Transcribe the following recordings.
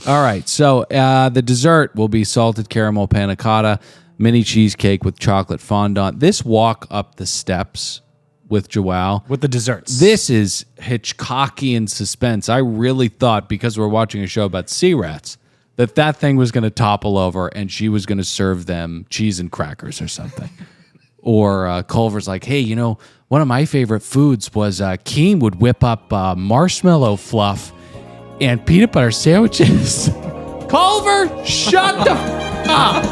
All right. So the dessert will be salted caramel panna cotta, mini cheesecake with chocolate fondant. This walk up the steps with Joao. With the desserts. This is Hitchcockian suspense. I really thought, because we're watching a show about sea rats, that thing was going to topple over and she was going to serve them cheese and crackers or something. Or Culver's like, hey, you know, one of my favorite foods was Keem would whip up marshmallow fluff and peanut butter sandwiches. Culver, shut the up.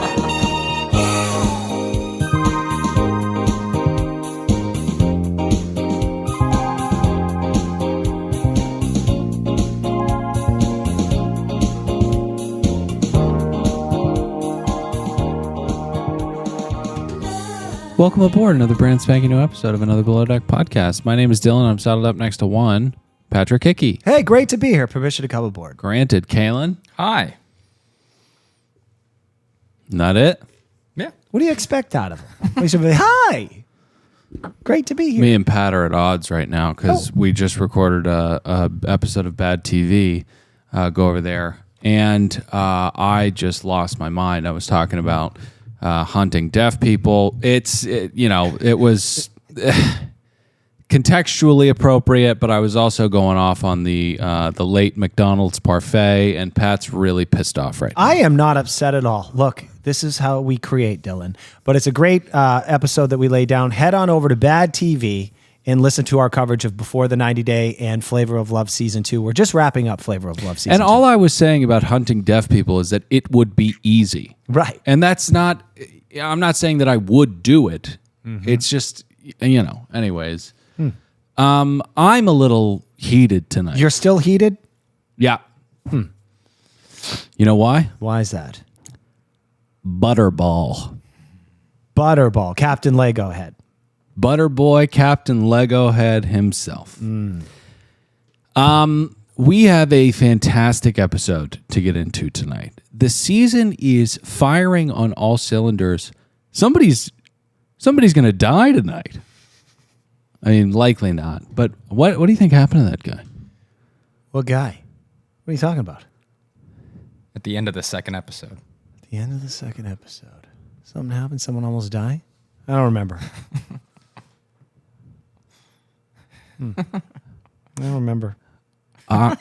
Welcome aboard another brand spanking new episode of another Below Deck podcast. My name is Dylan. I'm saddled up next to one, Patrick Hickey. Hey, great to be here. Permission to come aboard. Granted. Kalen? Hi. Not it? Yeah. What do you expect out of him? He should be, hi. Great to be here. Me and Pat are at odds right now because we just recorded a episode of Bad TV. Go over there. And I just lost my mind. I was talking about hunting deaf people. It was contextually appropriate, but I was also going off on the late McDonald's parfait, and Pat's really pissed off right now. I am not upset at all. Look, this is how we create, Dylan. But it's a great episode that we laid down. Head on over to Bad TV and listen to our coverage of Before the 90 Day and Flavor of Love Season 2. We're just wrapping up Flavor of Love Season 2. And all I was saying about hunting deaf people is that it would be easy. Right. And that's not, I'm not saying that I would do it. Mm-hmm. It's just, anyways. I'm a little heated tonight. You're still heated? Yeah. You know why? Why is that? Butterball. Butterball, Captain Lego Head. Butterboy, Captain Lego Head himself. We have a fantastic episode to get into tonight. The season is firing on all cylinders. Somebody's going to die tonight. I mean, likely not. But what do you think happened to that guy? What guy? What are you talking about? At the end of the second episode. At the end of the second episode. Something happened? Someone almost died? I don't remember. I don't remember. I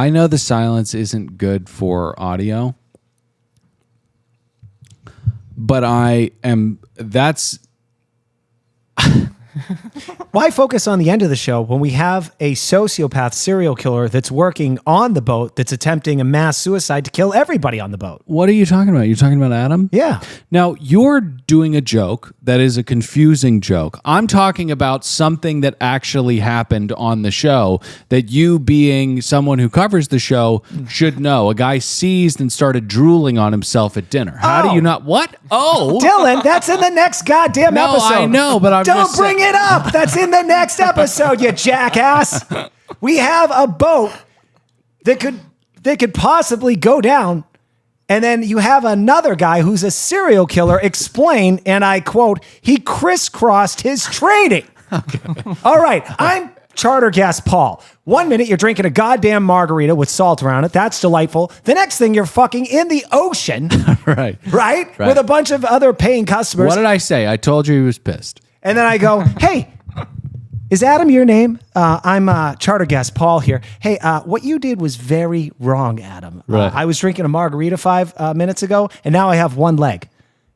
know the silence isn't good for audio, but that's... Why focus on the end of the show when we have a sociopath serial killer that's working on the boat that's attempting a mass suicide to kill everybody on the boat? What are you talking about? You're talking about Adam? Yeah. Now, you're doing a joke that is a confusing joke. I'm talking about something that actually happened on the show that you, being someone who covers the show, should know. A guy seized and started drooling on himself at dinner. How do you not... What? Oh! Dylan, that's in the next goddamn episode. No, I know, but I'm Don't just bring it up. That's in the next episode, you jackass. We have a boat that could possibly go down, and then you have another guy who's a serial killer explain, and I quote, he crisscrossed his training. Okay. All right, I'm Charter Guest Paul. 1 minute you're drinking a goddamn margarita with salt around it. That's delightful. The next thing you're fucking in the ocean. Right. Right? With a bunch of other paying customers. What did I say? I told you he was pissed. And then I go, hey, is Adam your name? I'm Charter Guest Paul here. Hey, what you did was very wrong, Adam. Right. I was drinking a margarita 5 minutes ago, and now I have one leg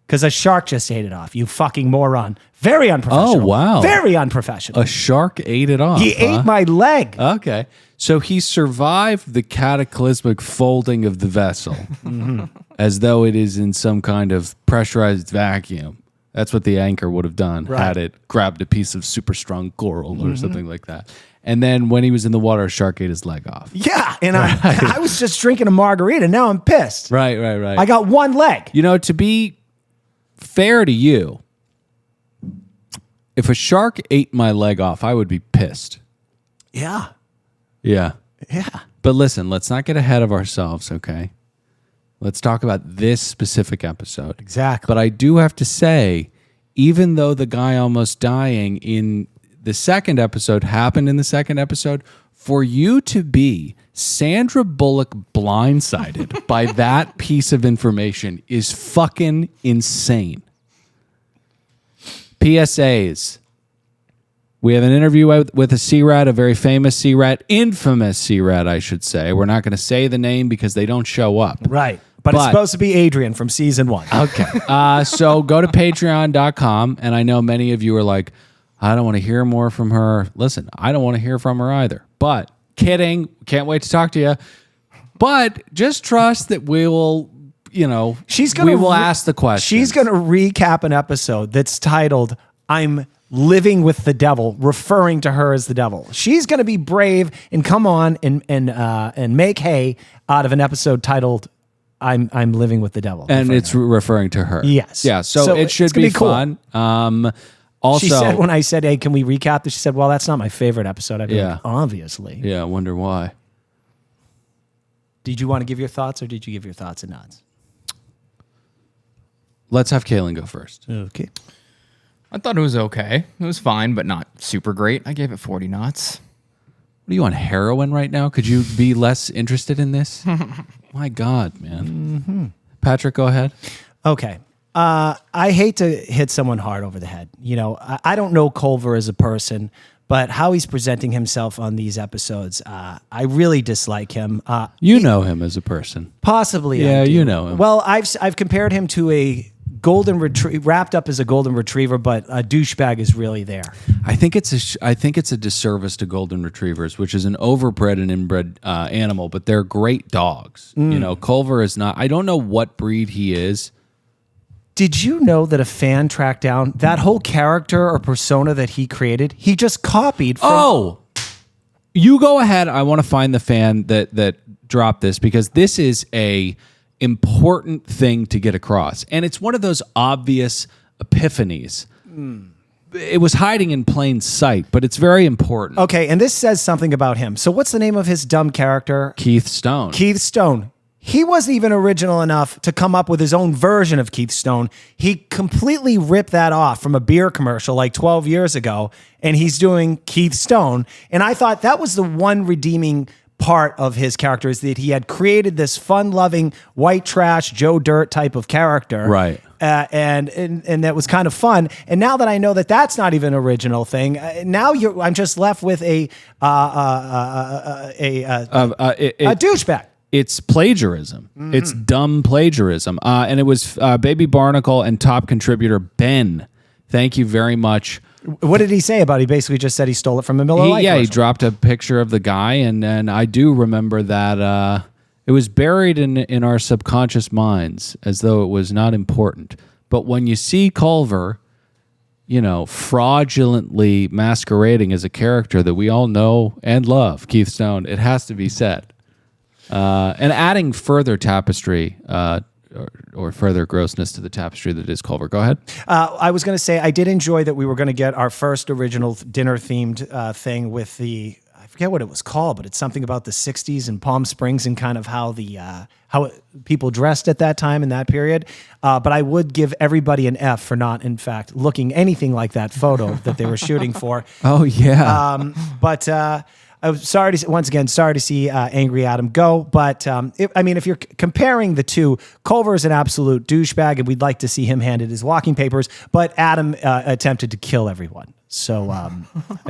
because a shark just ate it off. You fucking moron. Very unprofessional. Oh, wow. Very unprofessional. A shark ate it off. He ate my leg. Okay. So he survived the cataclysmic folding of the vessel as though it is in some kind of pressurized vacuum. That's what the anchor would have done had it grabbed a piece of super strong coral or something like that. And then when he was in the water, a shark ate his leg off. Yeah, and I was just drinking a margarita. Now I'm pissed. Right. I got one leg. You know, to be fair to you, if a shark ate my leg off, I would be pissed. Yeah. Yeah. Yeah. But listen, let's not get ahead of ourselves, okay? Let's talk about this specific episode. Exactly. But I do have to say, even though the guy almost dying in the second episode happened in the second episode, for you to be Sandra Bullock blindsided by that piece of information is fucking insane. PSAs. We have an interview with a sea rat, a very famous sea rat, infamous sea rat, I should say. We're not going to say the name because they don't show up. Right. But it's supposed to be Adrian from season 1. Okay. So go to patreon.com, and I know many of you are like, I don't want to hear more from her. Listen, I don't want to hear from her either. But kidding. Can't wait to talk to you. But just trust that we will, we will ask the question. She's going to recap an episode that's titled, I'm living with the devil, referring to her as the devil. She's going to be brave and come on and make hay out of an episode titled I'm living with the devil. And it's referring to her. Yes. Yeah, so it should be fun. Cool. Also, she said when I said, hey, can we recap this? She said, well, that's not my favorite episode. I'd be like, obviously. Yeah, I wonder why. Did you want to give your thoughts or did you give your thoughts and nods? Let's have Kaylin go first. Okay. I thought it was okay. It was fine, but not super great. I gave it 40 knots. What are you on, heroin right now? Could you be less interested in this? My God, man. Mm-hmm. Patrick, go ahead. Okay. I hate to hit someone hard over the head. I don't know Culver as a person, but how he's presenting himself on these episodes, I really dislike him. You know him as a person. Possibly. Yeah, I do. you know him. Well, I've compared him to a golden retriever, wrapped up as a golden retriever, but a douchebag is really there. I think it's a disservice to golden retrievers, which is an overbred and inbred animal, but they're great dogs. Culver is not. I don't know what breed he is. Did you know that a fan tracked down that whole character or persona that he created? He just copied from... You go ahead. I want to find the fan that dropped this because this is a important thing to get across. And it's one of those obvious epiphanies. It was hiding in plain sight, but it's very important. Okay, and this says something about him. So what's the name of his dumb character? Keith Stone. Keith Stone. He wasn't even original enough to come up with his own version of Keith Stone. He completely ripped that off from a beer commercial like 12 years ago, and he's doing Keith Stone. And I thought that was the one redeeming part of his character, is that he had created this fun-loving white trash Joe Dirt type of character. Right. And that was kind of fun. And now that I know that that's not even an original thing, I'm just left with a douchebag. It's plagiarism. Mm-hmm. It's dumb plagiarism. And it was Baby Barnacle and top contributor Ben. Thank you very much. What did he say about it? He basically just said he stole it from a Miller Lite commercial. He dropped a picture of the guy, and I do remember that it was buried in our subconscious minds as though it was not important. But when you see Culver, fraudulently masquerading as a character that we all know and love, Keith Stone, it has to be said. And adding further tapestry or further grossness to the tapestry that is Culver. Go ahead. I was going to say I did enjoy that we were going to get our first original dinner-themed thing with the, I forget what it was called, but it's something about the 60s and Palm Springs and kind of how people dressed at that time in that period. But I would give everybody an F for not, in fact, looking anything like that photo that they were shooting for. Oh, yeah. But I was sorry to see Angry Adam go. But if you're comparing the two, Culver is an absolute douchebag, and we'd like to see him handed his walking papers. But Adam attempted to kill everyone. So I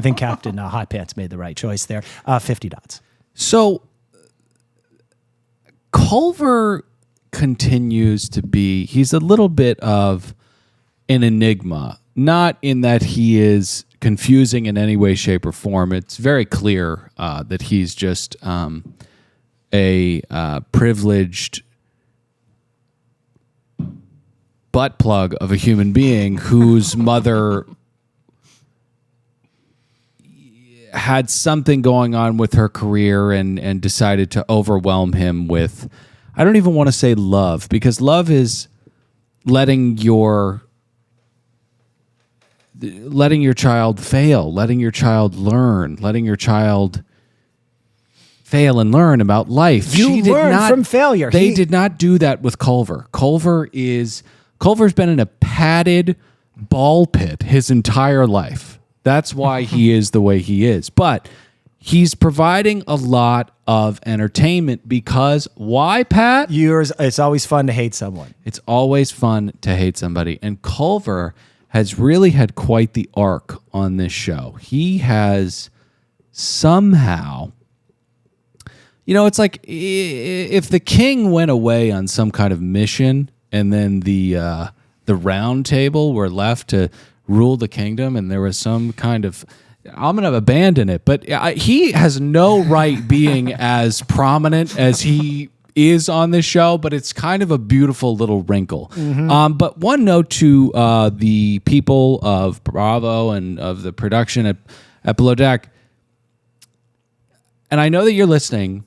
think Captain Hot Pants made the right choice there. 50 dots. So Culver continues to be, he's a little bit of an enigma, not in that he is confusing in any way, shape, or form. It's very clear that he's just a privileged butt plug of a human being whose mother had something going on with her career and decided to overwhelm him with, I don't even want to say love, because love is letting your child fail, letting your child learn, letting your child fail and learn about life. You learn from failure. They did not do that with Culver. Culver's been in a padded ball pit his entire life. That's why he is the way he is. But he's providing a lot of entertainment because why, Pat? It's always fun to hate someone. It's always fun to hate somebody. And Culver has really had quite the arc on this show. He has somehow, it's like if the king went away on some kind of mission and then the round table were left to rule the kingdom and there was some kind of, I'm going to abandon it, but he has no right being as prominent as he is on this show, but it's kind of a beautiful little wrinkle. But one note to the people of Bravo and of the production at Below Deck, and I know that you're listening,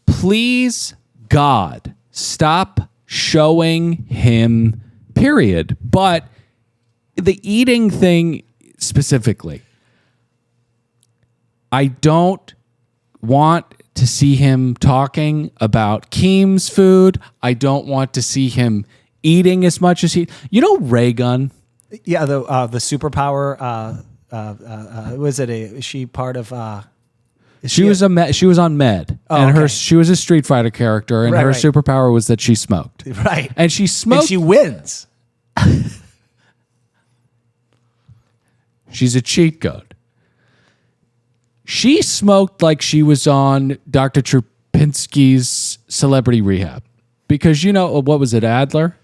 please, God, stop showing him, period. But the eating thing specifically, I don't want to see him talking about Keem's food. I don't want to see him eating as much as he. Ray Gun? Yeah, the superpower. Is she part of? She was on Med, and she was a Street Fighter character, and her superpower was that she smoked. Right, and she smoked. And she wins. She's a cheat code. She smoked like she was on Dr. Trupinsky's Celebrity Rehab. Because, what was it, Adler?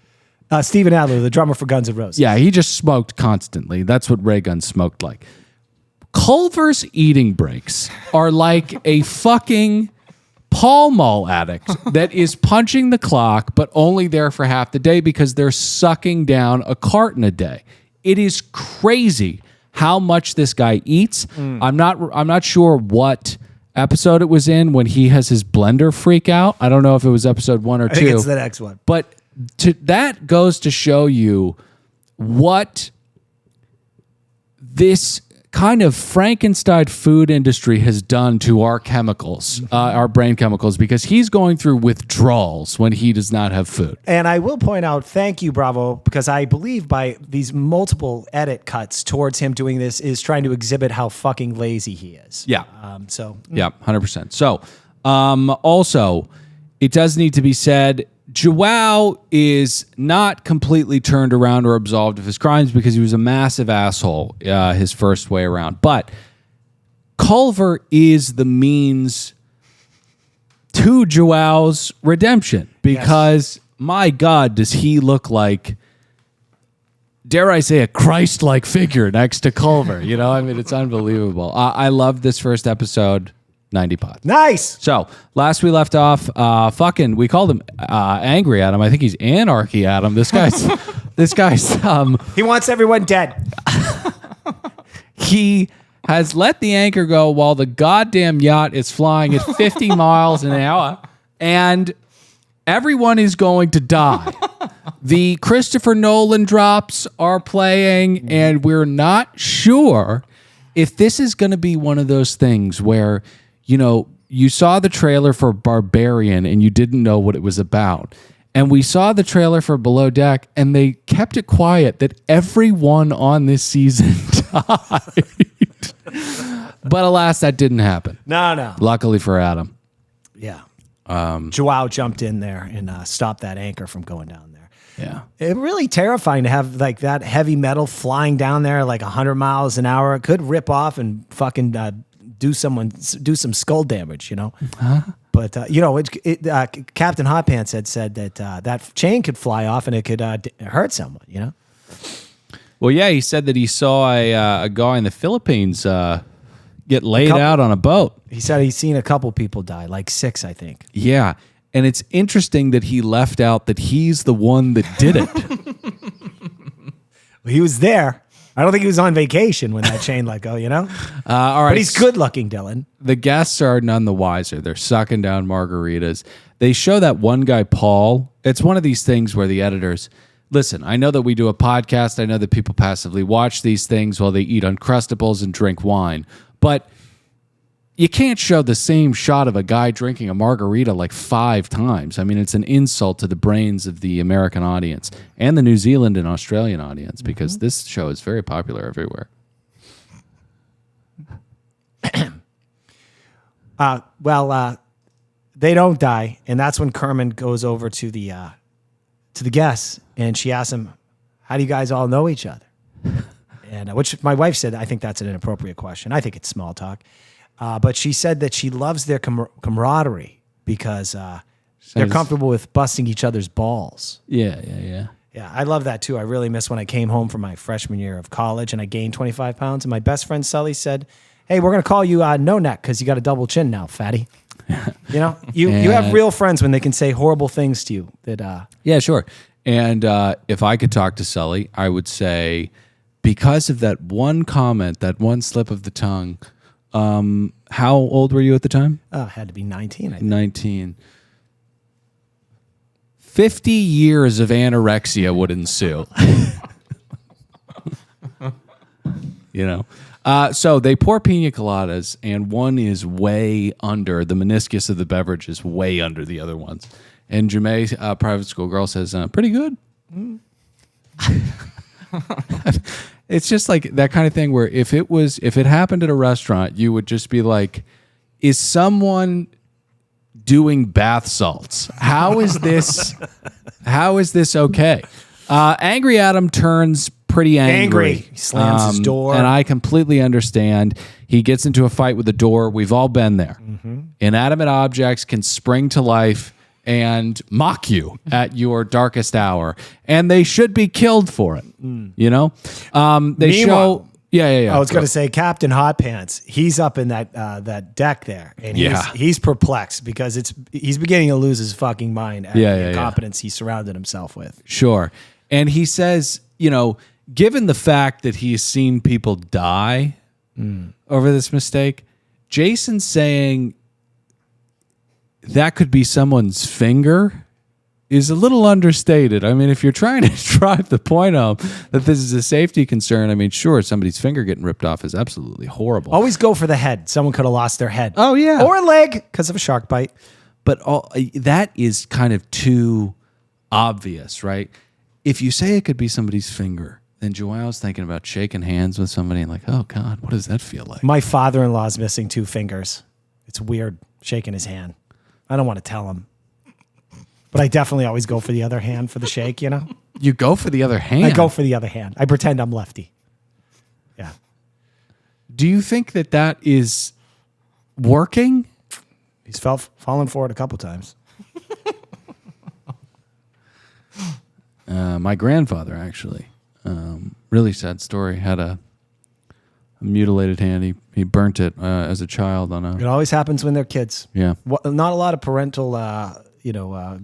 Steven Adler, the drummer for Guns N' Roses. Yeah, he just smoked constantly. That's what Ray Gun smoked like. Culver's eating breaks are like a fucking Pall Mall addict that is punching the clock, but only there for half the day because they're sucking down a carton a day. It is crazy how much this guy eats. I'm not sure what episode it was in when he has his blender freak out. I don't know if it was episode 1 or 2. I think it's the next one. But that goes to show you what this kind of Frankenstein food industry has done to our chemicals, our brain chemicals, because he's going through withdrawals when he does not have food. And I will point out, thank you, Bravo, because I believe by these multiple edit cuts towards him doing this is trying to exhibit how fucking lazy he is. Yeah. Yeah, 100%. So, also, it does need to be said, Joao is not completely turned around or absolved of his crimes because he was a massive asshole his first way around. But Culver is the means to Joao's redemption because, my God, does he look like, dare I say, a Christ-like figure next to Culver. It's unbelievable. I love this first episode. 90 pods. Nice. So last we left off, we called him Angry Adam. I think he's Anarchy Adam. This guy's he wants everyone dead. He has let the anchor go while the goddamn yacht is flying at 50 miles an hour, and everyone is going to die. The Christopher Nolan drops are playing, and we're not sure if this is going to be one of those things where you saw the trailer for Barbarian and you didn't know what it was about. And we saw the trailer for Below Deck and they kept it quiet that everyone on this season died. But alas, that didn't happen. No. Luckily for Adam. Yeah. Joao jumped in there and stopped that anchor from going down there. Yeah. It's really terrifying to have like that heavy metal flying down there like 100 miles an hour. It could rip off and fucking do some skull damage, But Captain Hot Pants had said that that chain could fly off and it could hurt someone, Well, yeah, he said that he saw a guy in the Philippines get laid out on a boat. He said he's seen a couple people die, like 6, I think. Yeah, and it's interesting that he left out that he's the one that did it. Well, he was there. I don't think he was on vacation when that chain let go, All right. But he's good looking, Dylan. The guests are none the wiser. They're sucking down margaritas. They show that one guy, Paul. It's one of these things where the editors, listen, I know that we do a podcast. I know that people passively watch these things while they eat Uncrustables and drink wine. But you can't show the same shot of a guy drinking a margarita like 5 times. I mean, it's an insult to the brains of the American audience and the New Zealand and Australian audience because this show is very popular everywhere. They don't die, and that's when Kerman goes over to the guests, and she asks him, "How do you guys all know each other?" And which my wife said, I think that's an inappropriate question. I think it's small talk, but she said that she loves their camaraderie because they're comfortable with busting each other's balls. Yeah. Yeah, I love that too. I really miss when I came home from my freshman year of college and I gained 25 pounds. And my best friend Sully said, "Hey, we're going to call you No Neck because you got a double chin now, fatty." You know, you have real friends when they can say horrible things to you. Yeah, sure. And if I could talk to Sully, I would say, because of that one comment, that one slip of the tongue, how old were you at the time? Had to be 19, I think. 19. 50 years of anorexia would ensue. You know? So they pour pina coladas, and one is way under, the meniscus of the beverage is way under the other ones. And Jemay, private school girl, says, pretty good. It's just like that kind of thing where if it happened at a restaurant, you would just be like, is someone doing bath salts? How is this okay? Angry Adam turns pretty angry. He slams his door. And I completely understand. He gets into a fight with the door. We've all been there. Mm-hmm. Inanimate objects can spring to life and mock you at your darkest hour, and they should be killed for it. You know, they Meanwhile, show. Yeah. I was going to say Captain Hot Pants. He's up in that deck there, and he's perplexed because he's beginning to lose his fucking mind at the incompetence he surrounded himself with. Sure, and he says, you know, given the fact that he's seen people die over this mistake, Jason's saying that could be someone's finger is a little understated. I mean, if you're trying to drive the point home that this is a safety concern, I mean, sure, somebody's finger getting ripped off is absolutely horrible. Always go for the head. Someone could have lost their head. Oh, yeah. Or a leg because of a shark bite. But that is kind of too obvious, right? If you say it could be somebody's finger, then Joelle's thinking about shaking hands with somebody and like, oh, God, what does that feel like? My father-in-law's missing 2 fingers. It's weird shaking his hand. I don't want to tell him. But I definitely always go for the other hand for the shake, you know? You go for the other hand? I go for the other hand. I pretend I'm lefty. Yeah. Do you think that is working? He's fallen for it a couple times. My grandfather, actually, really sad story, had a mutilated hand. He burnt it as a child on a... It always happens when they're kids. Yeah. Not a lot of parental...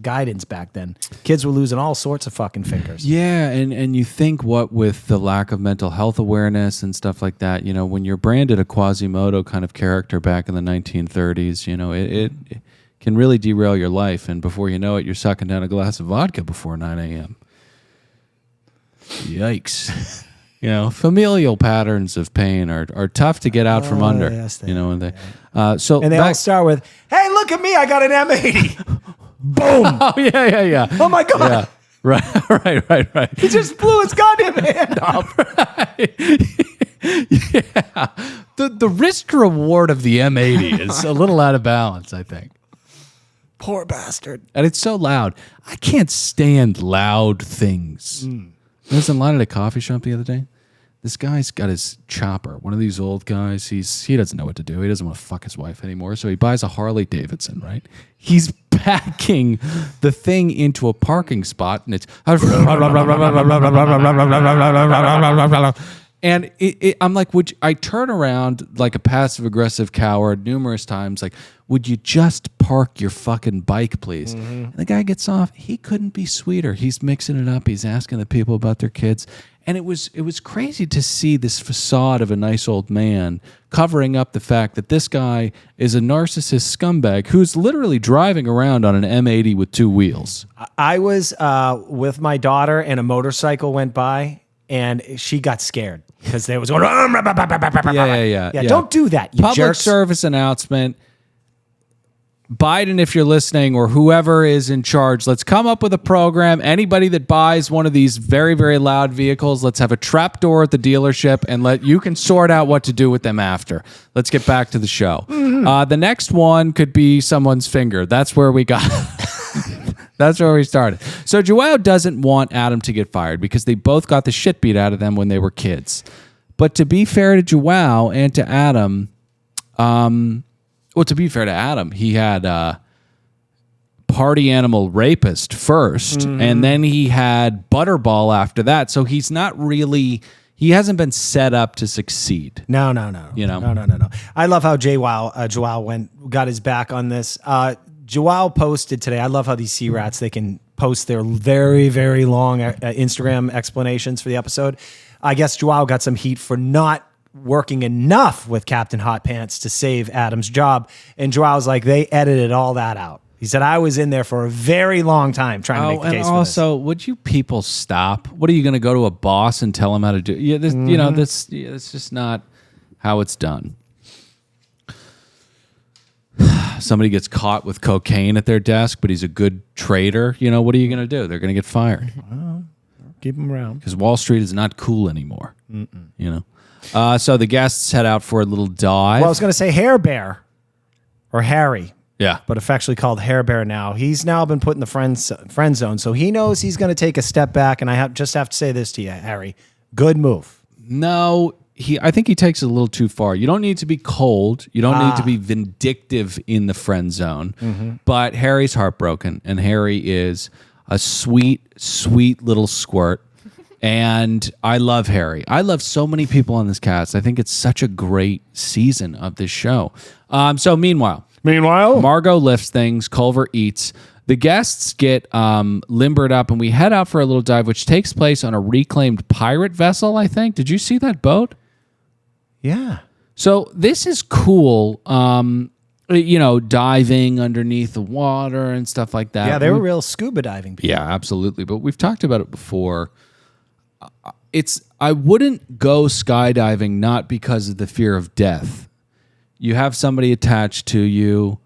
guidance back then. Kids were losing all sorts of fucking fingers. Yeah, and you think what with the lack of mental health awareness and stuff like that, you know, when you're branded a Quasimodo kind of character back in the 1930s, you know, it can really derail your life, and before you know it, you're sucking down a glass of vodka before 9 a.m. Yikes. You know, familial patterns of pain are tough to get out from under. Yes, you know, and they all start with, "Hey, look at me! I got an M80." Boom! Oh yeah. Oh my God! Yeah. Right. He just blew his goddamn hand off. Right. Yeah. The risk reward of the M80 is a little out of balance, I think. Poor bastard. And it's so loud. I can't stand loud things. I was in line at a coffee shop the other day. This guy's got his chopper. One of these old guys. He doesn't know what to do. He doesn't want to fuck his wife anymore. So he buys a Harley Davidson, right? He's backing the thing into a parking spot, and it's and I'm like, I turn around like a passive aggressive coward numerous times, like, would you just park your fucking bike, please? Mm-hmm. And the guy gets off. He couldn't be sweeter. He's mixing it up. He's asking the people about their kids. And it was crazy to see this facade of a nice old man covering up the fact that this guy is a narcissist scumbag who's literally driving around on an M80 with 2 wheels. I was with my daughter, and a motorcycle went by, and she got scared because they was going. Yeah. Don't do that, you Public jerks. service announcement. Biden, if you're listening, or whoever is in charge, let's come up with a program. Anybody that buys one of these very, very loud vehicles, let's have a trap door at the dealership and you can sort out what to do with them after. Let's get back to the show. The next one could be someone's finger. That's where we got. That's where we started. So Joao doesn't want Adam to get fired because they both got the shit beat out of them when they were kids. But to be fair to Joao and to Adam, to be fair to Adam, he had party animal rapist first, and then he had Butterball after that. So he hasn't been set up to succeed. No. You know? No. I love how Joao got his back on this. Joao posted today. I love how these sea rats, they can post their very, very long Instagram explanations for the episode. I guess Joao got some heat for not working enough with Captain Hot Pants to save Adam's job. And Joao's like, they edited all that out. He said, I was in there for a very long time trying to make the case for this. And also, would you people stop? What are you going to go to a boss and tell him how to do? Yeah, this, you know, this it's just not how it's done. Somebody gets caught with cocaine at their desk, but he's a good trader. You know, what are you going to do? They're going to get fired. Keep him around. Because Wall Street is not cool anymore. You know? So the guests head out for a little dive. Well, I was going to say Hair Bear or Harry. Yeah. But affectionately called Hair Bear now. He's now been put in the friend zone, so he knows he's going to take a step back, and I just have to say this to you, Harry. Good move. No, I think he takes it a little too far. You don't need to be cold. You don't need to be vindictive in the friend zone. But Harry's heartbroken, and Harry is a sweet, sweet little squirt. And I love Harry. I love so many people on this cast. I think it's such a great season of this show. So meanwhile, Margot lifts things. Culver eats. The guests get limbered up, and we head out for a little dive, which takes place on a reclaimed pirate vessel, I think. Did you see that boat? Yeah. So this is cool, you know, diving underneath the water and stuff like that. Yeah, they were real scuba diving people. Yeah, absolutely. But we've talked about it before. I wouldn't go skydiving not because of the fear of death. You have somebody attached to you,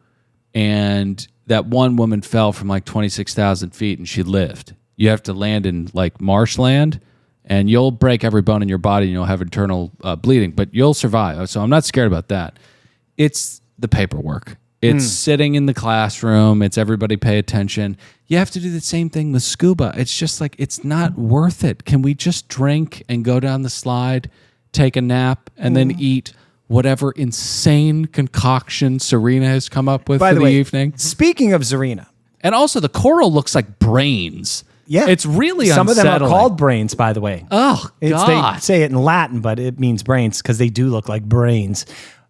and that one woman fell from like 26,000 feet and she lived. You have to land in like marshland, and you'll break every bone in your body and you'll have internal bleeding, but you'll survive. So I'm not scared about that. It's the paperwork. It's sitting in the classroom. It's everybody pay attention. You have to do the same thing with scuba. It's just like, it's not worth it. Can we just drink and go down the slide, take a nap, and then eat whatever insane concoction Serena has come up with for the evening? Speaking of Serena. And also the coral looks like brains. Yeah. It's really Some unsettling. of them are called brains, by the way. Oh, God. They say it in Latin, but it means brains because they do look like brains.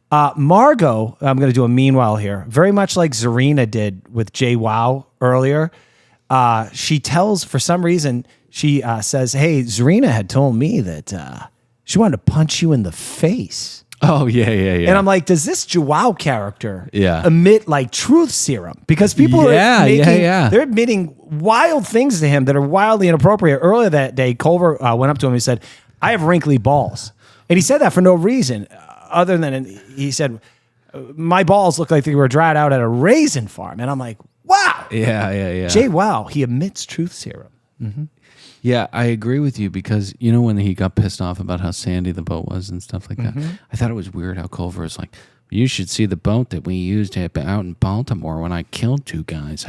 Margot, I'm going to do a meanwhile here, very much like Zarina did with Jay Wow earlier. She tells, for some reason, she says, hey, Zarina had told me that she wanted to punch you in the face. Oh, yeah. And I'm like, does this Joao character Yeah. emit like truth serum? Because people are they're admitting wild things to him that are wildly inappropriate. Earlier that day, Culver went up to him and he said, I have wrinkly balls. And he said that for no reason other than he said, my balls look like they were dried out at a raisin farm. And I'm like, wow. Yeah. Jay Wow, he emits truth serum. Yeah, I agree with you because, you know, when he got pissed off about how sandy the boat was and stuff like that, I thought it was weird how Culver was like, you should see the boat that we used out in Baltimore when I killed two guys.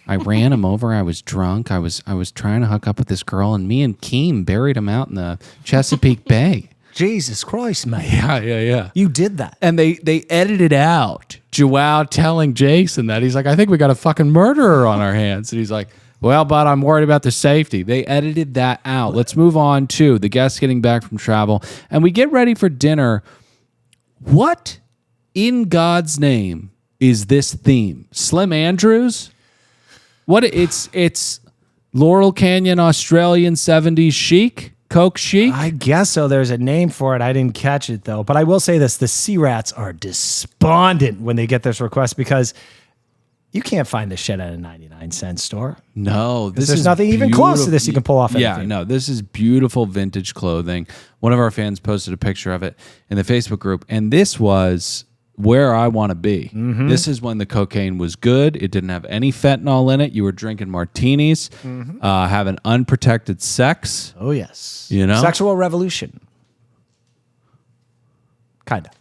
I ran him over. I was drunk. I was trying to hook up with this girl, and me and Keem buried him out in the Chesapeake Bay. Jesus Christ, man. Yeah. You did that. And they edited out Joao telling Jason that. He's like, I think we got a fucking murderer on our hands. And he's like, well, but I'm worried about the safety. They edited that out. Let's move on to the guests getting back from travel. And we get ready for dinner. What in God's name is this theme? Slim Andrews? What? It's Laurel Canyon Australian 70s chic? Coke chic? I guess so. There's a name for it. I didn't catch it, though. But I will say this. The Sea Rats are despondent when they get this request because you can't find this shit at a 99-cent store. No. There's nothing even close to this you can pull off. Yeah, no. This is beautiful vintage clothing. One of our fans posted a picture of it in the Facebook group. And this was where I want to be. This is when the cocaine was good. It didn't have any fentanyl in it. You were drinking martinis, having unprotected sex. Oh, yes. You know? Sexual revolution. Kind of.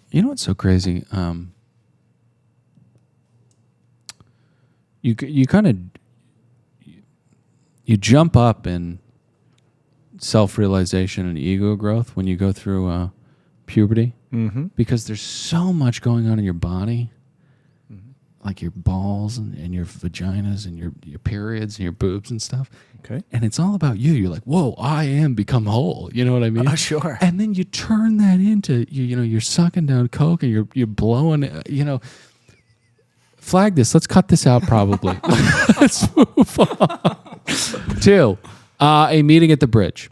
You know what's so crazy? You kind of you jump up in self-realization and ego growth when you go through puberty, because there's so much going on in your body, like your balls and your vaginas and your periods and your boobs and stuff. Okay. And it's all about you. You're like, whoa, I am become whole. You know what I mean? Oh, sure. And then you turn that into, you're sucking down coke and you're blowing, flag this. Let's cut this out probably. Let's move on. 2, a meeting at the bridge.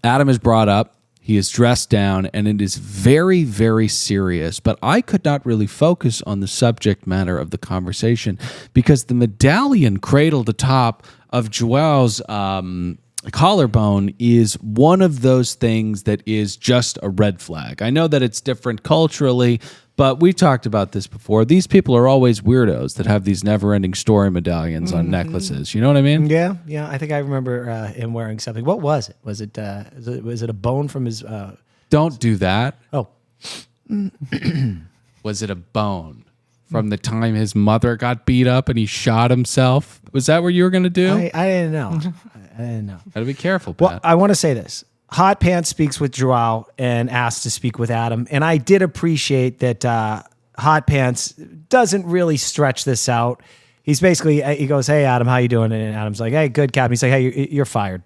Adam is brought up. He is dressed down, and it is very, very serious. But I could not really focus on the subject matter of the conversation because the medallion cradled atop of Joao's collarbone is one of those things that is just a red flag. I know that it's different culturally, but we talked about this before. These people are always weirdos that have these never-ending story medallions on necklaces. You know what I mean? Yeah. I think I remember him wearing something. What was it? Was it a bone from his... Don't do that. Oh. Was it a bone from the time his mother got beat up and he shot himself? Was that what you were going to do? I didn't know. I didn't know. Gotta be careful, Pat. Well, I want to say this. Hot Pants speaks with Joao and asks to speak with Adam. And I did appreciate that Hot Pants doesn't really stretch this out. He's basically, he goes, hey, Adam, how you doing? And Adam's like, hey, good, Cap. He's like, hey, you're fired.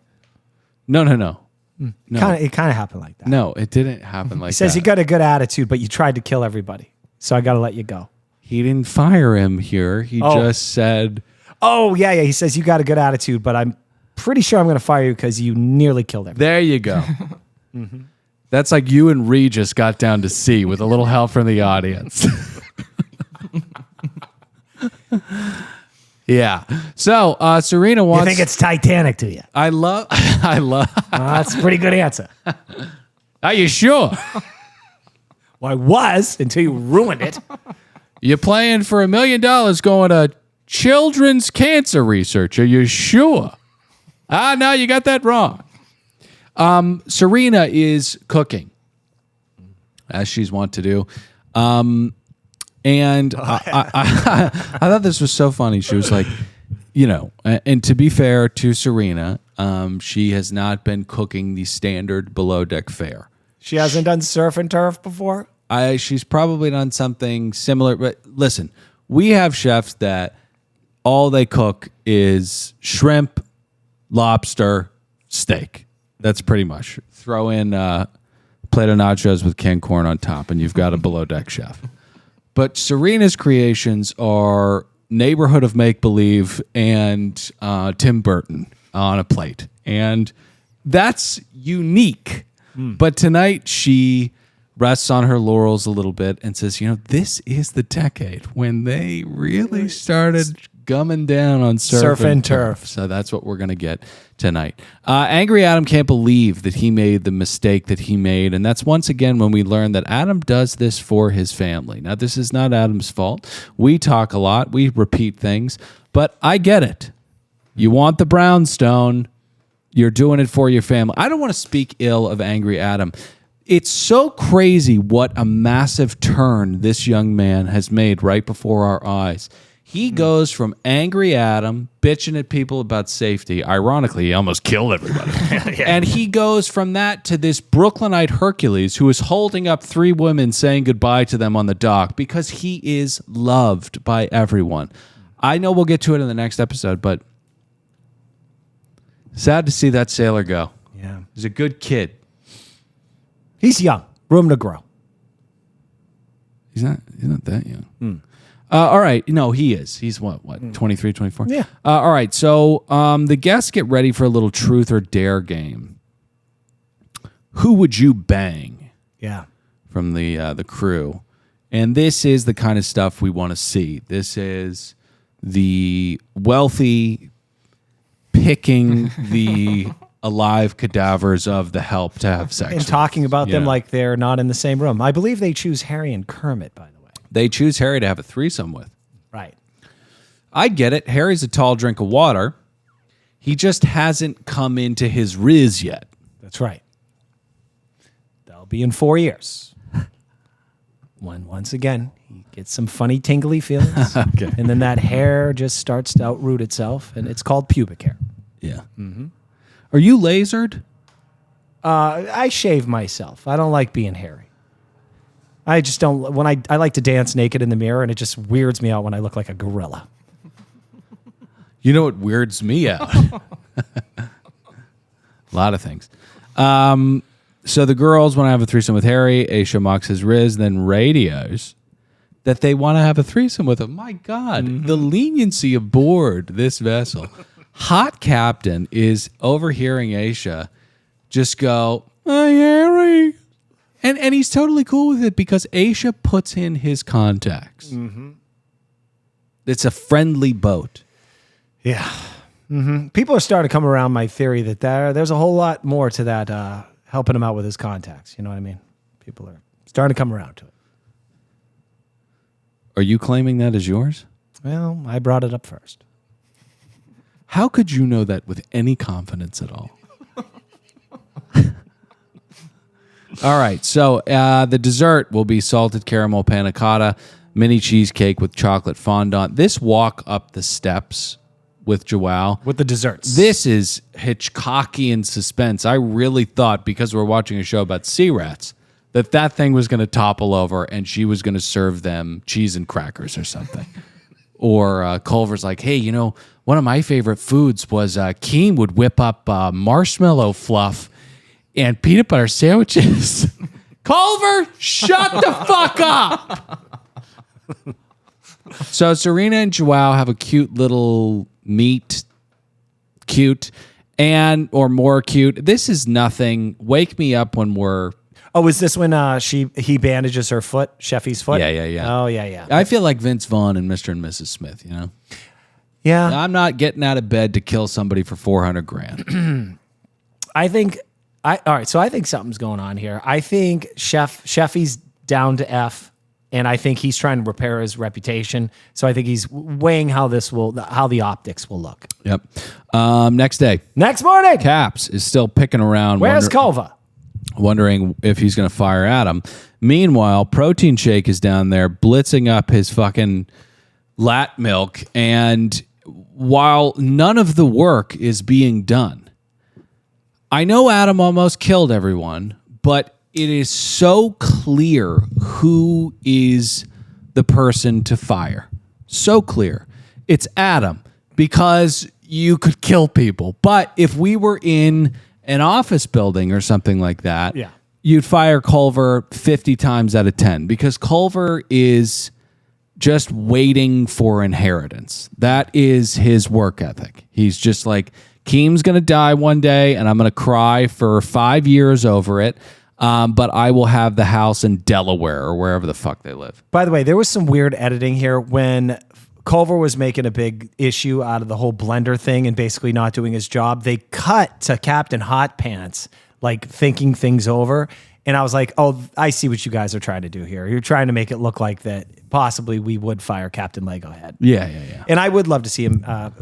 No. It kind of happened like that. No, it didn't happen like that. He says you got a good attitude, but you tried to kill everybody. So I got to let you go. He didn't fire him here. He just said... Oh, yeah. He says you got a good attitude, but I'm pretty sure I'm going to fire you because you nearly killed everybody. There you go. That's like you and Regis got down to C with a little help from the audience. Yeah. So Serena wants... You think it's Titanic to you? I love... That's a pretty good answer. Are you sure? Well, I was until you ruined it. You're playing for $1 million going to children's cancer research. Are you sure? No, you got that wrong. Serena is cooking, as she's wont to do. And I thought this was so funny. She was like, and to be fair to Serena, she has not been cooking the standard below deck fare. She hasn't done surf and turf before? She's probably done something similar. But listen, we have chefs that all they cook is shrimp, lobster, steak. That's pretty much. Throw in a plate of nachos with canned corn on top, and you've got a below deck chef. But Serena's creations are Neighborhood of Make-Believe and Tim Burton on a plate. And that's unique. But tonight she rests on her laurels a little bit and says, this is the decade when they really started gumming down on surf and turf. So that's what we're going to get tonight. Angry Adam can't believe that he made the mistake that he made. And that's once again when we learn that Adam does this for his family. Now, this is not Adam's fault. We talk a lot. We repeat things. But I get it. You want the brownstone. You're doing it for your family. I don't want to speak ill of Angry Adam. It's so crazy what a massive turn this young man has made right before our eyes. He goes from Angry Adam, bitching at people about safety. Ironically, he almost killed everybody. And he goes from that to this Brooklynite Hercules who is holding up 3 women saying goodbye to them on the dock because he is loved by everyone. I know we'll get to it in the next episode, but sad to see that sailor go. Yeah. He's a good kid. He's young. Room to grow. He's not that young. All right. No, he is. He's what, 23, 24? Yeah. All right. So the guests get ready for a little truth or dare game. Who would you bang? Yeah. From the crew. And this is the kind of stuff we want to see. This is the wealthy picking the alive cadavers of the help to have sex. And with. talking about them Yeah. like they're not in the same room. I believe they choose Harry and Kermit, by the way. They choose Harry to have a threesome with. Right. I get it. Harry's a tall drink of water. He just hasn't come into his riz yet. That's right. That'll be in 4 years. Once again, he gets some funny tingly feelings. Okay. And then that hair just starts to outroot itself, and it's called pubic hair. Yeah. Mm-hmm. Are you lasered? I shave myself. I don't like being hairy. I just don't. When I like to dance naked in the mirror, and it just weirds me out when I look like a gorilla. You know what weirds me out? A lot of things. So the girls want to have a threesome with Harry. Aisha mocks his riz, then radios that they want to have a threesome with him. My God, the leniency aboard this vessel. Hot Captain is overhearing Aisha just go, "Hey, Harry." And he's totally cool with it because Aisha puts in his contacts. Mm-hmm. It's a friendly boat. Yeah. Mm-hmm. People are starting to come around my theory that there's a whole lot more to that helping him out with his contacts. You know what I mean? People are starting to come around to it. Are you claiming that as yours? Well, I brought it up first. How could you know that with any confidence at all? All right, so the dessert will be salted caramel panna cotta, mini cheesecake with chocolate fondant. This walk up the steps with Joao. With the desserts. This is Hitchcockian suspense. I really thought, because we're watching a show about sea rats, that thing was going to topple over and she was going to serve them cheese and crackers or something. Or Culver's like, hey, you know, one of my favorite foods was Keen would whip up marshmallow fluff and peanut butter sandwiches. Culver, shut the fuck up. So Serena and Joao have a cute little meet cute or more cute. This is nothing. Wake me up when we're... Oh, is this when he bandages her foot, Sheffy's foot? Yeah. Oh, yeah. I feel like Vince Vaughn and Mr. and Mrs. Smith, you know? Yeah. I'm not getting out of bed to kill somebody for $400,000. I think... all right, so I think something's going on here. I think Sheffy's down to F, and I think he's trying to repair his reputation. So I think he's weighing how the optics will look. Yep. Next day. Next morning. Caps is still picking around. Where's Culver? Wondering if he's going to fire at him. Meanwhile, Protein Shake is down there blitzing up his fucking lat milk. And while none of the work is being done, I know Adam almost killed everyone, but it is so clear who is the person to fire. So clear. It's Adam, because you could kill people. But if we were in an office building or something like that, yeah, you'd fire Culver 50 times out of 10, because Culver is just waiting for inheritance. That is his work ethic. He's just like, Keem's going to die one day, and I'm going to cry for 5 years over it. But I will have the house in Delaware or wherever the fuck they live. By the way, there was some weird editing here when Culver was making a big issue out of the whole blender thing and basically not doing his job. They cut to Captain Hot Pants, like thinking things over. And I was like, oh, I see what you guys are trying to do here. You're trying to make it look like that possibly we would fire Captain Lego Head. Yeah. And I would love to see him.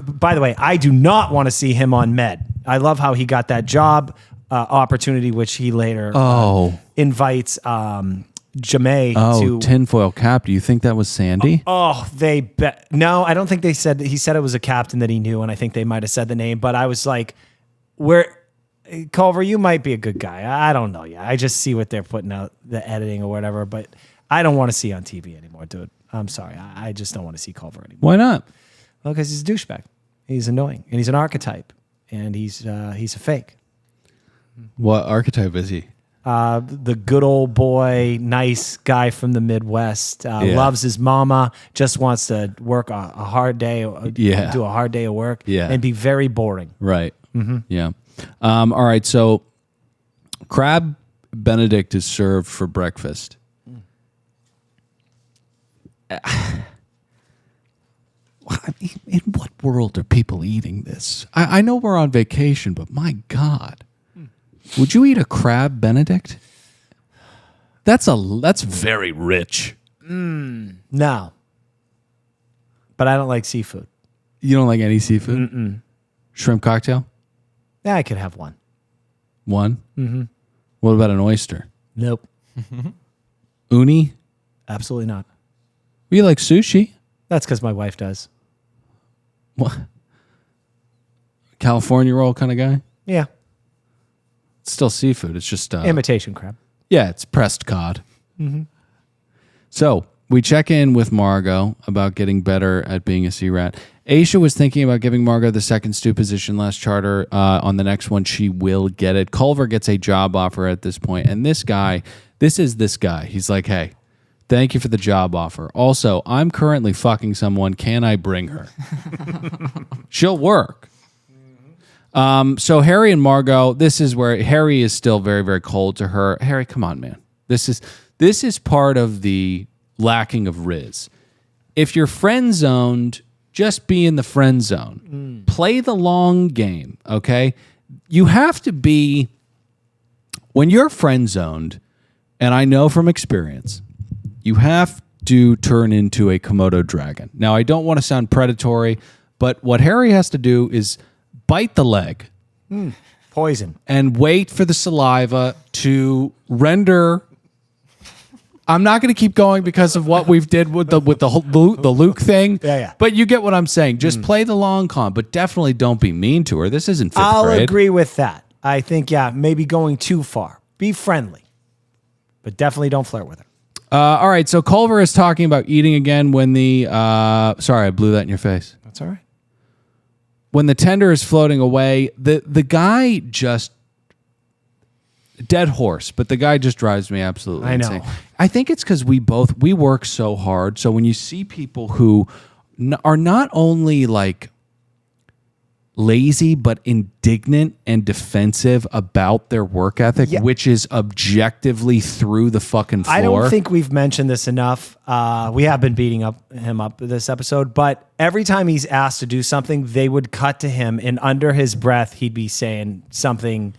By the way, I do not want to see him on Med. I love how he got that job opportunity, which he later invites Jamae to. Tinfoil Cap. Do you think that was Sandy? No, I don't think they said. He said it was a captain that he knew, and I think they might have said the name. But I was like, Culver, you might be a good guy. I don't know. Yeah, I just see what they're putting out, the editing or whatever. But I don't want to see on TV anymore, dude. I'm sorry. I just don't want to see Culver anymore. Why not? Well, because he's a douchebag. He's annoying, and he's an archetype, and he's a fake. What archetype is he? The good old boy, nice guy from the Midwest, loves his mama, just wants to work a hard day, do a hard day of work, and be very boring. Right. Mm-hmm. Yeah. All right. So, crab Benedict is served for breakfast. In what world are people eating this? I know we're on vacation, but my God. Would you eat a crab Benedict? That's very rich. No. But I don't like seafood. You don't like any seafood? Mm-mm. Shrimp cocktail? Yeah, I could have one. One? Mm-hmm. What about an oyster? Nope. Uni? Absolutely not. You like sushi? That's because my wife does. What? California roll kind of guy? Yeah. It's still seafood. It's just... Imitation crab. Yeah, it's pressed cod. Mm-hmm. So we check in with Margot about getting better at being a sea rat. Aisha was thinking about giving Margot the second stew position last charter. On the next one, she will get it. Culver gets a job offer at this point. And this guy. He's like, hey, thank you for the job offer. Also, I'm currently fucking someone. Can I bring her? She'll work. So Harry and Margot, this is where Harry is still very, very cold to her. Harry, come on, man. This is part of the lacking of Riz. If you're friend zoned, just be in the friend zone. Play the long game, okay? You have to be, when you're friend zoned, and I know from experience, you have to turn into a Komodo dragon. Now, I don't want to sound predatory, but what Harry has to do is bite the leg. Poison. And wait for the saliva to render. I'm not going to keep going because of what we've did with the Luke thing. Yeah. But you get what I'm saying. Just play the long con, but definitely don't be mean to her. This isn't fifth I'll grade. agree with that. I think, maybe going too far. Be friendly, but definitely don't flirt with her. All right, so Culver is talking about eating again when the... sorry, I blew that in your face. That's all right. When the tender is floating away, the guy just... Dead horse, but the guy just drives me absolutely insane. know. I think it's because we work so hard. So when you see people who are not only like lazy, but indignant and defensive about their work ethic, which is objectively through the fucking floor. I don't think we've mentioned this enough. We have been beating him up this episode, but every time he's asked to do something, they would cut to him, and under his breath, he'd be saying something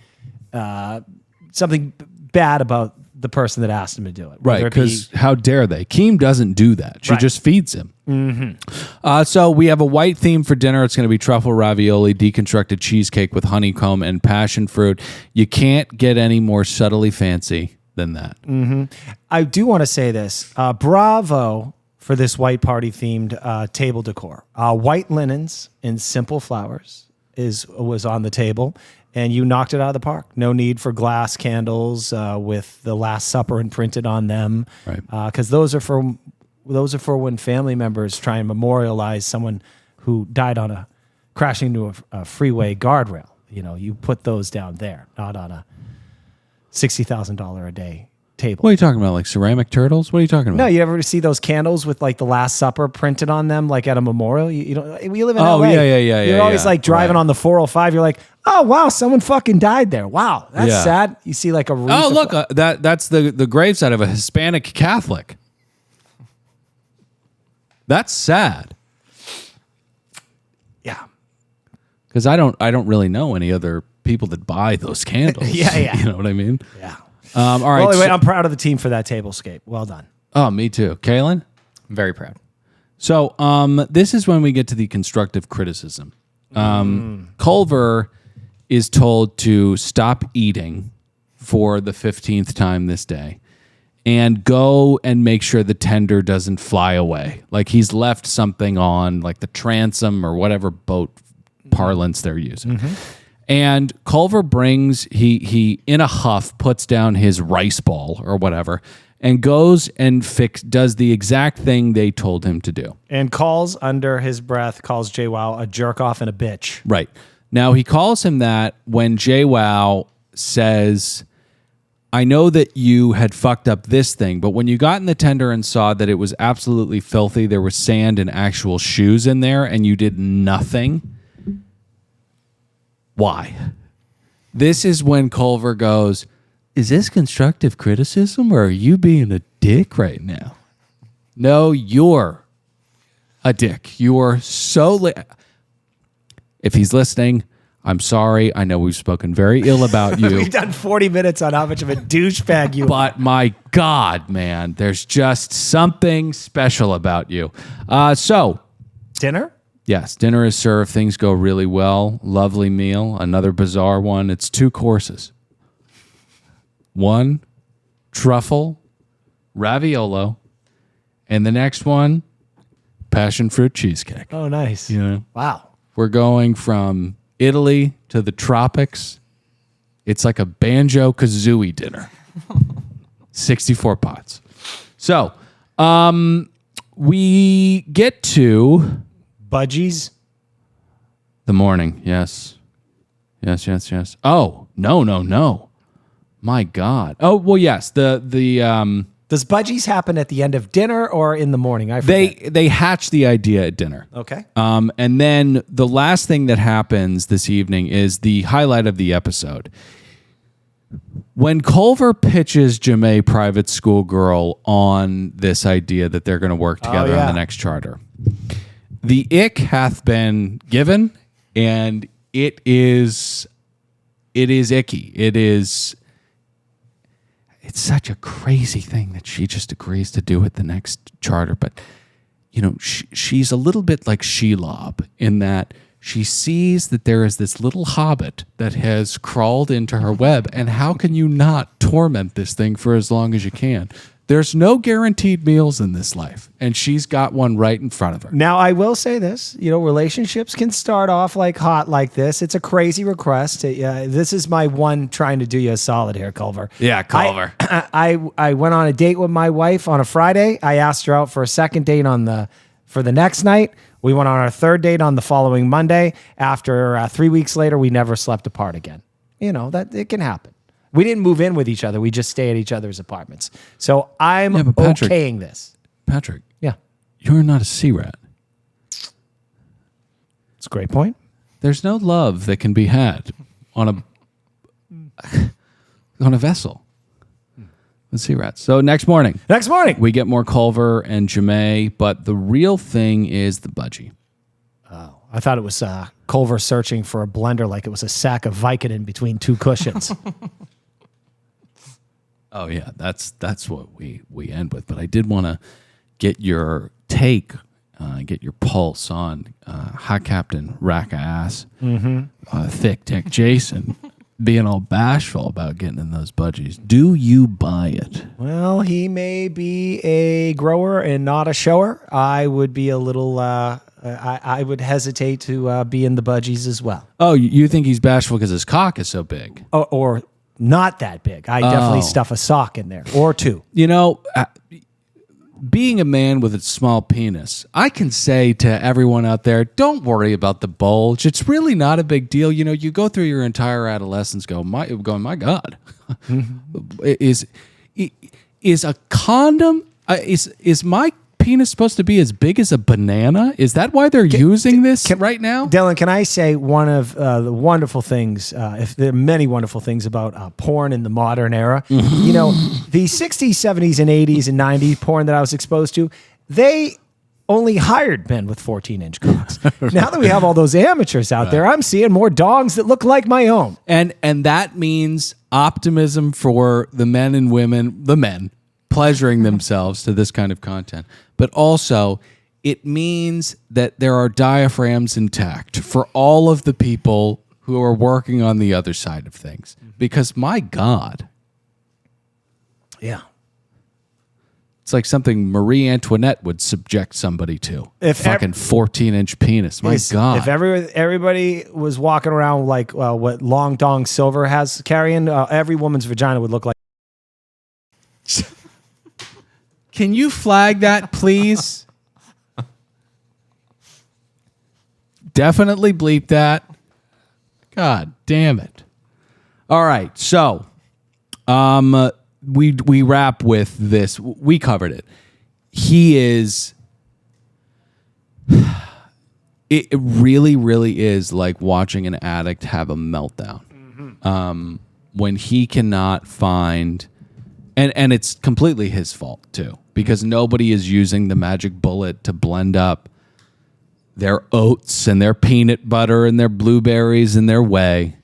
bad about the person that asked him to do it. Right, because how dare they? Keem doesn't do that. She just feeds him. Mm-hmm. So we have a white theme for dinner. It's going to be truffle ravioli, deconstructed cheesecake with honeycomb and passion fruit. You can't get any more subtly fancy than that. Mm-hmm. I do want to say this. Bravo for this white party themed table decor. White linens and simple flowers was on the table. And you knocked it out of the park. No need for glass candles with the Last Supper imprinted on them, right? Because those are for when family members try and memorialize someone who died on crashing into a freeway guardrail. You know, you put those down there, not on a $60,000 a day table. What are you talking about? Like ceramic turtles? What are you talking about? No, you ever see those candles with like the Last Supper printed on them, like at a memorial? You don't. We live in LA. Yeah. You're always like driving on the 405. You're like, oh wow, someone fucking died there. Wow, that's sad. You see like a wreath. Oh look, that's the gravesite of a Hispanic Catholic. That's sad. Yeah, because I don't really know any other people that buy those candles. Yeah. You know what I mean? Yeah. All right. Well, anyway, I'm proud of the team for that tablescape. Well done. Oh, me too. Kaylin? I'm very proud. So this is when we get to the constructive criticism. Culver is told to stop eating for the 15th time this day and go and make sure the tender doesn't fly away. Like he's left something on like the transom or whatever boat parlance they're using. And Culver brings, he in a huff puts down his rice ball or whatever and goes and does the exact thing they told him to do. And calls under his breath, calls JWoww a jerk off and a bitch. Right. Now he calls him that when JWoww says, I know that you had fucked up this thing, but when you got in the tender and saw that it was absolutely filthy, there was sand and actual shoes in there and you did nothing. Why? This is when Culver goes, is this constructive criticism or are you being a dick right now? No, you're a dick. You are so... If he's listening, I'm sorry. I know we've spoken very ill about you. We've done 40 minutes on how much of a douchebag you are. But my God, man, there's just something special about you. So, Dinner? yes, dinner is served. Things go really well. Lovely meal. Another bizarre one. It's 2 courses. 1, truffle, raviolo, and the next one, passion fruit cheesecake. Oh, nice. You know, Wow. we're going from Italy to the tropics. It's like a banjo-kazooie dinner. 64 pots. So, we get to Budgies? the morning. Yes. Yes. Oh, no. My God. Oh, well, yes. Does budgies happen at the end of dinner or in the morning? I forget. They hatch the idea at dinner. Okay. And then the last thing that happens this evening is the highlight of the episode. When Culver pitches Jemay Private School Girl on this idea that they're going to work together on the next charter, the ick hath been given, and it is icky. It's such a crazy thing that she just agrees to do it the next charter. But, you know, she's a little bit like Shelob in that she sees that there is this little hobbit that has crawled into her web. And how can you not torment this thing for as long as you can? There's no guaranteed meals in this life. And she's got one right in front of her. Now, I will say this, relationships can start off like hot like this. It's a crazy request. This is my one trying to do you a solid here, Culver. Yeah, Culver. I went on a date with my wife on a Friday. I asked her out for a second date for the next night. We went on our third date on the following Monday. After 3 weeks later, we never slept apart again. That it can happen. We didn't move in with each other. We just stay at each other's apartments. So I'm Patrick, okaying this. Patrick. Yeah. You're not a sea rat. It's a great point. There's no love that can be had on a vessel with sea rats. So next morning, we get more Culver and Jemay, but the real thing is the budgie. Oh, I thought it was Culver searching for a blender like it was a sack of Vicodin between 2 cushions. Oh yeah, that's what we end with. But I did want to get your take, get your pulse on Hot Captain Rack Ass, Thick Dick Jason being all bashful about getting in those budgies. Do you buy it? Well, he may be a grower and not a shower. I would be a little. I would hesitate to be in the budgies as well. Oh, you think he's bashful because his cock is so big? Or not that big. I definitely stuff a sock in there or 2. Being a man with a small penis, I can say to everyone out there, don't worry about the bulge. It's really not a big deal. You go through your entire adolescence going, my God, is a condom, is my penis supposed to be as big as a banana? Is that why they're using this right now? Dylan, can I say one of the wonderful things, if there are many wonderful things about porn in the modern era, the 60s, 70s, and 80s and 90s porn that I was exposed to, they only hired men with 14-inch cocks. Now that we have all those amateurs out there, I'm seeing more dongs that look like my own. And that means optimism for the men and women, the men, pleasuring themselves to this kind of content. But also, it means that there are diaphragms intact for all of the people who are working on the other side of things. Because, my God. Yeah. It's like something Marie Antoinette would subject somebody to. If fucking 14-inch penis. My God. If everybody was walking around like what Long Dong Silver has carrying, every woman's vagina would look like. Can you flag that, please? Definitely bleep that. God damn it. All right, so we wrap with this. We covered it. He is. It really, really is like watching an addict have a meltdown. When he cannot find, and it's completely his fault too, because nobody is using the magic bullet to blend up their oats and their peanut butter and their blueberries and their whey.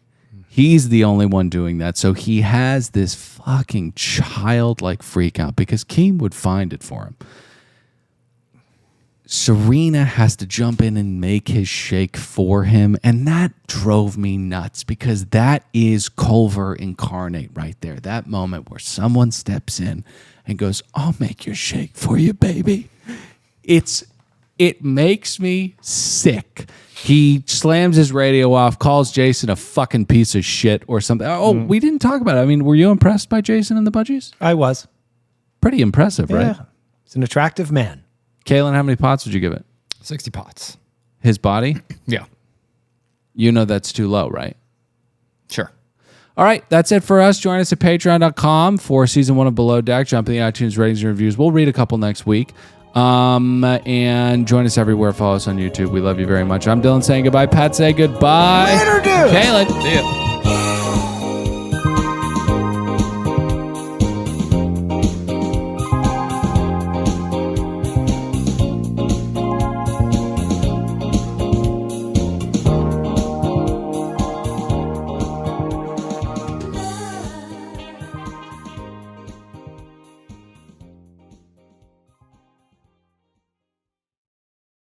He's the only one doing that. So he has this fucking childlike freak out because Keem would find it for him. Serena has to jump in and make his shake for him. And that drove me nuts because that is Culver incarnate right there. That moment where someone steps in and goes, I'll make your shake for you, baby. It makes me sick. He slams his radio off, calls Jason a fucking piece of shit or something. Oh, we didn't talk about it. I mean, were you impressed by Jason and the Budgies? I was. Pretty impressive, right? Yeah. He's an attractive man. Kaylin, how many pots would you give it? 60 pots. His body? Yeah. You know that's too low, right? Sure. All right, that's it for us. Join us at patreon.com for season 1 of Below Deck. Jump in the iTunes ratings and reviews. We'll read a couple next week. And join us everywhere. Follow us on YouTube. We love you very much. I'm Dylan saying goodbye. Pat, say goodbye. Later, dude. Kaylin. See ya.